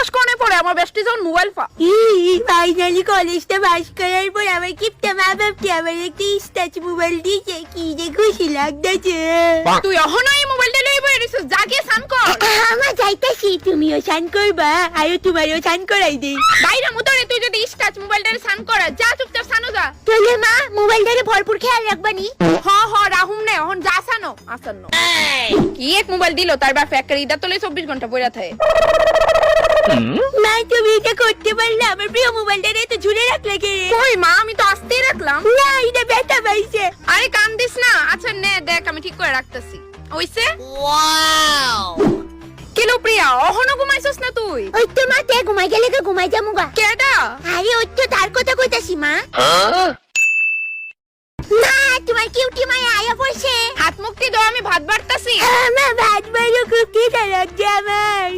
Class কোনে পড়ে আমার বেস্টি যখন মোবাইল পা ফাইনালি কলেজটা পাস করার পর আমার কিপটা মা বাপটি আমার একটা স্টাচ মোবাইল দিয়েছে, কি যে খুশি লাগতেছে। তুই এখনো এই মোবাইলটা লই বই রিসু জাগে সান কর। আমার যাইতাছি, তুমিও স্নান করবা আর তোমারও স্নান করাই দেই। বাইরে মুতরে তুই যদি টাচ মোবাইলটারে সান করা যা চুপচাপ সানো যা। চলে মা, মোবাইলটারে ভরপুর খেয়াল রাখবানি। হ রাহুম নে এখন যা সানো আসন্ন। কি এক মোবাইল দিল তার বাপ ফ্যাক্টরি এটা তোলে 24 ঘন্টা পড়ে থাকে। মা তুমি এটা করতে পারলে, আমার প্রিয় মোবাইলটারে তো ঝুলে রাখলে কে? কই মা আমি তো আসতেই রাখলাম। না এটা ব্যথা পাইছে। আরে কান দিস না। আচ্ছা নে দেখ আমি ঠিক করে রাখতেছি। ওইছে ওয়াও কিলো প্রিয়া অহনো ঘুমাইছস না তুই? ওই তো মা তে ঘুমাই গেলে ঘুমাই যামুগা। কেডা? আরে ওই তো তার কথা কইতাছি মা। মা তোমার কিউটি মায়া আয়া পড়ছে। হাত মুক্তি দাও আমি ভাত বাড়তাছি। মা ভাত বাইরে খুব খিদা লাগছে আমার।